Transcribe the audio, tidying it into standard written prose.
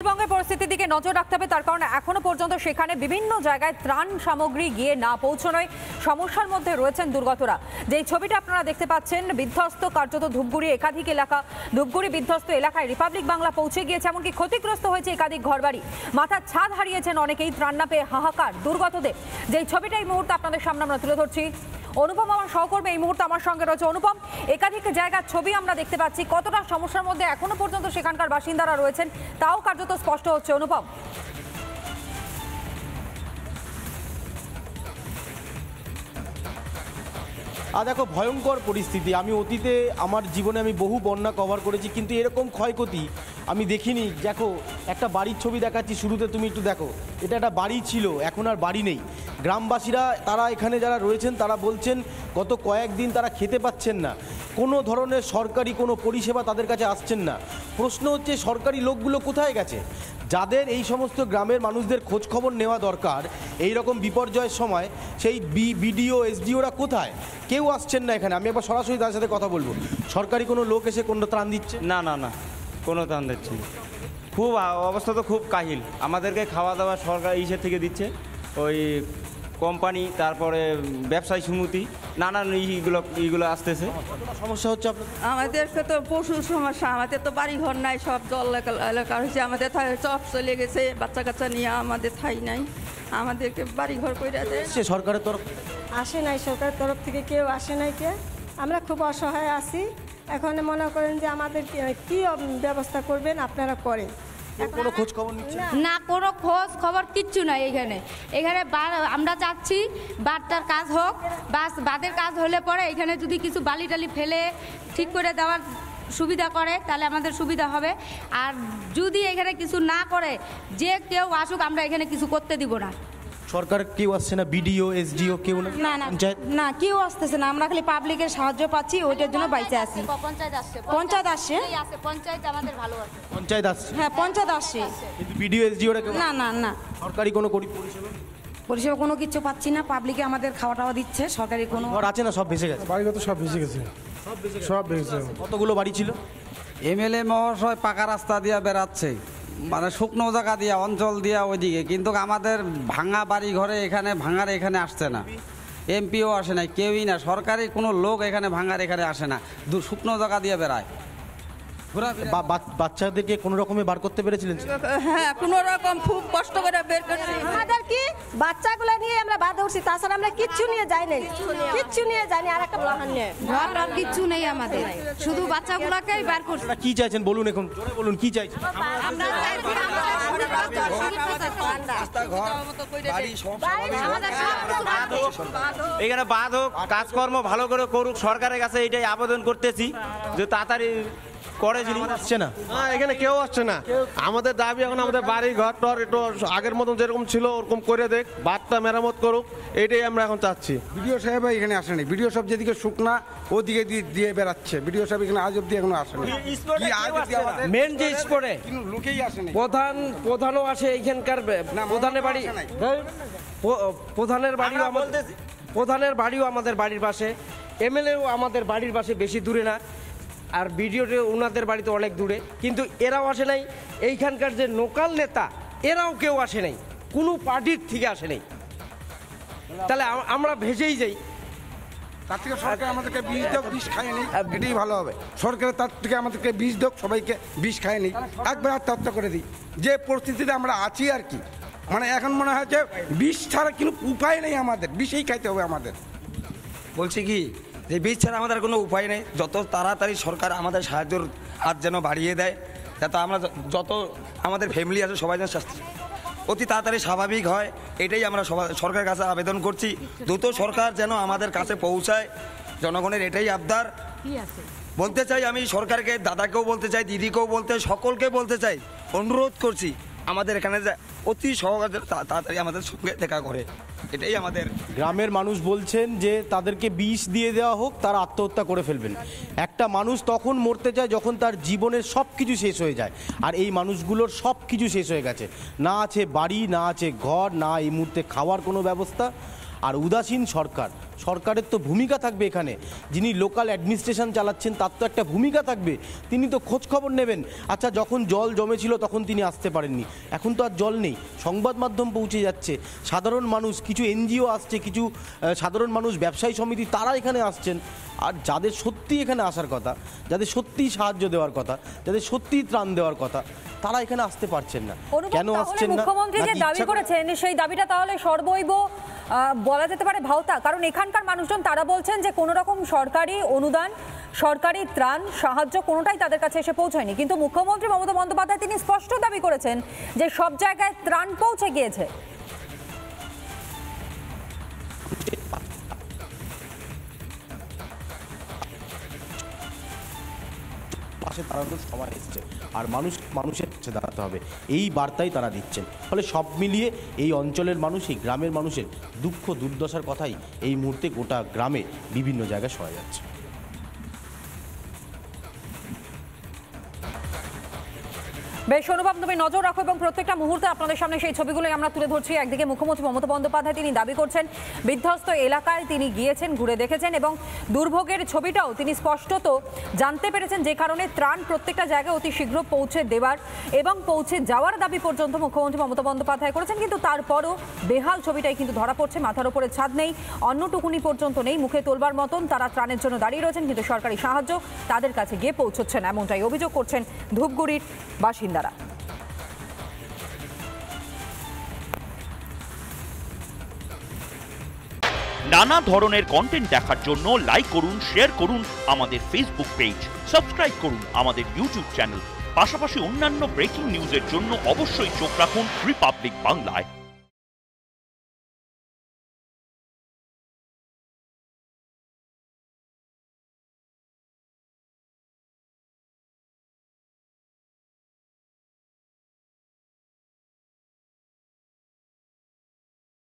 উত্তরবঙ্গের পরিস্থিতির দিকে নজর রাখতে হবে, তার কারণে এখনো পর্যন্ত সেখানে বিভিন্ন জায়গায় ত্রাণ সামগ্রী গিয়ে না পৌঁছানোয় সমস্যার মধ্যে রয়েছেন দুর্গতরা। যেই ছবিটা আপনারা দেখতে পাচ্ছেন, বিধ্বস্ত কার্যত ধূপগুড়ি একাধিক এলাকা, ধূপগুড়ি বিধ্বস্ত এলাকায় রিপাবলিক বাংলা পৌঁছে গিয়েছে, এমনকি ক্ষতিগ্রস্ত হয়েছে একাধিক ঘরবাড়ি, মাথার ছাদ হারিয়েছেন অনেকেই, ত্রাণ না পেয়ে হাহাকার দুর্গতদের। যেই ছবিটা এই মুহূর্তে আপনাদের সামনে আমরা তুলে ধরছি, অনুপম আমার সহকর্মী এই মুহূর্তে আমার সঙ্গে রয়েছে। অনুপম, একাধিক জায়গার ছবি আমরা দেখতে পাচ্ছি, কতটা সমস্যার মধ্যে এখনো পর্যন্ত সেখানকার বাসিন্দারা রয়েছেন তাও কার্যত স্পষ্ট হচ্ছে। অনুপম, দেখো ভয়ঙ্কর পরিস্থিতি। আমি অতীতে আমার জীবনে আমি বহু বন্যা কভার করেছি, কিন্তু এরকম ক্ষয়ক্ষতি আমি দেখিনি। দেখো, একটা বাড়ির ছবি দেখাচ্ছি শুরুতে, তুমি একটু দেখো। এটা একটা বাড়ি ছিল, এখন আর বাড়ি নেই। গ্রামবাসীরা তারা এখানে যারা রয়েছেন তারা বলছেন গত কয়েকদিন তারা খেতে পাচ্ছেন না, কোনো ধরনের সরকারি কোনো পরিষেবা তাদের কাছে আসছেন না। প্রশ্ন হচ্ছে সরকারি লোকগুলো কোথায় গেছে? যাদের এই সমস্ত গ্রামের মানুষদের খোঁজ খবর নেওয়া দরকার এই রকম বিপর্যয়ের সময়, সেই বিডিও এসডিওরা কোথায়? কেউ আসছেন না এখানে। আমি একবার সরাসরি তার সাথে কথা বলবো। সরকারি কোনো লোক এসে কোনো ত্রাণ দিচ্ছে? না না না, কোনো ত্রাণ দিচ্ছে না। খুব অবস্থা তো খুব কাহিল। আমাদেরকে খাওয়া দাওয়া সরকার ইসের থেকে দিচ্ছে, ওই কোম্পানি, তারপরে ব্যবসায়ী সমিতি, নানান এইগুলো আসতেছে। সমস্যা হচ্ছে আপনার? আমাদেরকে তো প্রচুর সমস্যা। আমাদের তো বাড়ি ঘর নাই, সব জল এলাকা হয়েছে। আমাদের চপ চলে গেছে, বাচ্চা কাচ্চা নিয়ে আমাদের ঠাই নাই। আমাদেরকে বাড়ি ঘর করে দেয়। সরকারের তরফ আসে নাই, সরকারের তরফ থেকে কেউ আসে নাই। আমরা খুব অসহায় আছি। এখন মনে করেন যে আমাদের কি ব্যবস্থা করবেন আপনারা করেন। কোনো খোঁজ খবর নিচ্ছে না, কোনো খোঁজ খবর কিচ্ছু নাই এখানে আমরা চাচ্ছি বাঁধটার কাজ হোক, বাঁধের কাজ হলে পরে এখানে যদি কিছু বালি টালি ফেলে ঠিক করে দেওয়ার সুবিধা করে তাহলে আমাদের সুবিধা হবে। আর যদি এখানে কিছু না করে, যে কেউ আসুক, আমরা এখানে কিছু করতে দিব না। সরকার কেউ আসছে না? বিডিও এসডিও কেউ না? না না না, কেউ আসতেছে না। আমরা খালি পাবলিকের সাহায্য পাচ্ছি, ওইটার জন্য বাইচে আছি। পঞ্চায়েত আসছে, পঞ্চায়েত আমাদের ভালো আছে। পঞ্চায়েত আসছে? হ্যাঁ, পঞ্চায়েত আসছে, কিন্তু বিডিও এসডিওরা কেউ? না না না, সরকারি কোনো পরিষেবা কোনো কিছু পাচ্ছি না। পাবলিকে আমাদের খাওয়া টাওয়া দিচ্ছে, সরকারি কোনো ঘর আছে না? সব ভেসে গেছে? বাড়িঘর তো সব ভেসে গেছে, সব ভেসে। কতগুলো বাড়ি ছিল? এমএলএ মহাশয় পাকা রাস্তা দিয়ে বেড়াচ্ছে, মানে শুকনো জায়গা দিয়া, অঞ্চল দিয়া ওইদিকে, কিন্তু আমাদের ভাঙা বাড়ি ঘরে এখানে আসছে না। এমপিও আসে না, কেউই না, সরকারি কোনো লোক এখানে এখানে আসে না। শুকনো জায়গা দিয়ে বেড়ায়। বাচ্চাদেরকে কোনো রকমে বার করতে পেরেছিলেন? হ্যাঁ, কোনো রকম খুব কষ্ট করে বের করছি। আমাদের কি বাচ্চাগুলো নিয়ে আমরা বাধা উঠছি, তাছাড়া আমরা কিচ্ছু নিয়ে যাই নাই, কিচ্ছু নিয়ে যাইনি। আর একটা বাহান নিয়ে ঘর কিচ্ছু নেই আমাদের, শুধু বাচ্চাগুলোকেই বার করছি। কি চাইছেন বলুন, এখন জোরে বলুন, কি চাইছেন? এখানে বাদ হোক, কাজকর্ম ভালো করে করুক, সরকারের কাছে এটাই আবেদন করতেছি যে তাড়াতাড়ি করে। আসছে না? এখানে কেউ আসছে না। আমাদের দাবি এখন আমাদের বাড়ি ঘর টর একটু আগের মতন যেরকম ছিল ওরকম করে দেখ, বাঁধটা মেরামত করুক, এটাই আমরা এখন চাচ্ছি। বিডিও সাহেব এখানে আসেনি। বিডিও সাহেব যেদিকে শুকনা ওদিকে দিয়ে বেড়াচ্ছে। বিডিও সাহেব এখানে আজ অব্দি এখনো আসেনি। মেন যে স্পটে লোকেই আসেনি। প্রধানও আসে এইখানকার, প্রধানের বাড়ি, প্রধানের বাড়িও আমাদের বাড়ির পাশে, এমএলএও আমাদের বাড়ির পাশে, বেশি দূরে না। আর বিডিওতে ওনাদের বাড়িতে অনেক দূরে, কিন্তু এরাও আসে নাই। এইখানকার যে লোকাল নেতা এরাও কেউ আসে নাই, কোনো পার্টির থেকে আসে নাই। তাহলে আমরা ভেসেই যাই। তার থেকে সরকার আমাদেরকে বিষ দেখ, বিষ খায় নেই, এটাই ভালো হবে। সরকারের তার থেকে আমাদেরকে বিষ দেখ, সবাইকে বিষ খায় নেই, একবার আত্মহত্যা করে দিই। যে পরিস্থিতিতে আমরা আছি আর কি, মানে এখন মনে হয় যে বিষ ছাড়া কিন্তু উপায় নেই, আমাদের বিষেই খাইতে হবে আমাদের। বলছি কি যে বীজ ছাড়া আমাদের কোনো উপায় নেই। যত তাড়াতাড়ি সরকার আমাদের সাহায্যের হাত যেন বাড়িয়ে দেয়, যাতে আমরা যত আমাদের ফ্যামিলি আছে সবাই যেন অতি তাড়াতাড়ি স্বাভাবিক হয়, এটাই আমরা সরকারের কাছে আবেদন করছি। দ্রুত সরকার যেন আমাদের কাছে পৌঁছায়, জনগণের এটাই আবদার। বলতে চাই আমি সরকারকে, দাদাকেও বলতে চাই, দিদিকেও বলতে, সকলকে বলতে চাই, অনুরোধ করছি আমাদের এখানে যে অতি সহজে তাড়াতাড়ি আমাদের সঙ্গে দেখা করে, এটাই আমাদের। গ্রামের মানুষ বলছেন যে তাদেরকে বিষ দিয়ে দেওয়া হোক, তারা আত্মহত্যা করে ফেলবেন। একটা মানুষ তখন মরতে চায় যখন তার জীবনের সব কিছু শেষ হয়ে যায়, আর এই মানুষগুলোর সব কিছু শেষ হয়ে গেছে। না আছে বাড়ি, না আছে ঘর, না এই মুহূর্তে খাওয়ার কোনো ব্যবস্থা। আর উদাসীন সরকার, সরকারের তো ভূমিকা থাকবে এখানে, যিনি লোকাল অ্যাডমিনিস্ট্রেশন চালাচ্ছেন তার তো একটা ভূমিকা থাকবে, তিনি তো খোঁজ খবর নেবেন। আচ্ছা, যখন জল জমেছিল তখন তিনি আসতে পারেননি, এখন তো আর জল নেই, সংবাদ মাধ্যম পৌঁছে যাচ্ছে, সাধারণ মানুষ, কিছু এনজিও আসছে, কিছু সাধারণ মানুষ, ব্যবসায়ী সমিতি, তারা এখানে আসছেন। আর যাদের সত্যি এখানে আসার কথা, যাদের সত্যিই সাহায্য দেওয়ার কথা, যাদের সত্যিই ত্রাণ দেওয়ার কথা, তারা এখানে আসতে পারছেন না। কেন আসছেন না? মুখ্যমন্ত্রী যে দাবি করেছেন সেই দাবিটা তাহলে সর্বৈব বলা যেতে পারে ভাওতা, কারণ এখানকার মানুষজন তারা বলছেন যে কোনো রকম সরকারি অনুদান, সরকারি ত্রাণ, সাহায্য কোনোটাই তাদের কাছে এসে পৌঁছায়নি। কিন্তু মুখ্যমন্ত্রী মমতা বন্দ্যোপাধ্যায় তিনি স্পষ্ট দাবি করেছেন যে সব জায়গায় ত্রাণ পৌঁছে গিয়েছে। পাশে দাঁড়ানোর সময় এসছে, আর মানুষের কাছে দাঁড়াতে হবে, এই বার্তাই তারা দিচ্ছেন। ফলে সব মিলিয়ে এই অঞ্চলের মানুষ, এই গ্রামের মানুষের দুঃখ দুর্দশার কথাই এই মুহূর্তে গোটা গ্রামে বিভিন্ন জায়গায় শোনা যাচ্ছে। বেশ অনুপম, তুমি নজর রাখো এবং প্রত্যেকটা মুহূর্তে আপনাদের সামনে সেই ছবিগুলোই আমরা তুলে ধরছি। একদিকে মুখ্যমন্ত্রী মমতা বন্দ্যোপাধ্যায় তিনি দাবি করছেন, বিধ্বস্ত এলাকায় তিনি গিয়েছেন, ঘুরে দেখেছেন এবং দুর্ভোগের ছবিটাও তিনি স্পষ্টত জানতে পেরেছেন, যে কারণে ত্রাণ প্রত্যেকটা জায়গায় অতি শীঘ্র পৌঁছে দেওয়ার এবং পৌঁছে যাওয়ার দাবি পর্যন্ত মুখ্যমন্ত্রী মমতা বন্দ্যোপাধ্যায় করেছেন। কিন্তু তারপরও বেহাল ছবিটাই কিন্তু ধরা পড়ছে, মাথার উপরে ছাদ নেই, অন্নটুকুনি পর্যন্ত নেই, মুখে তোলবার মতন তারা ত্রাণের জন্য দাঁড়িয়ে রয়েছেন, কিন্তু সরকারি সাহায্য তাদের কাছে গিয়ে পৌঁছচ্ছে না, এমনটাই অভিযোগ করছেন ধূপগুড়ির বাসিন্দা। নানা ধরনের কন্টেন্ট দেখার জন্য লাইক করুন, শেয়ার করুন আমাদের ফেসবুক পেজ, সাবস্ক্রাইব করুন আমাদের ইউটিউব চ্যানেল। পাশাপাশি অন্যান্য ব্রেকিং নিউজের জন্য অবশ্যই চোখ রাখুন রিপাবলিক বাংলায়।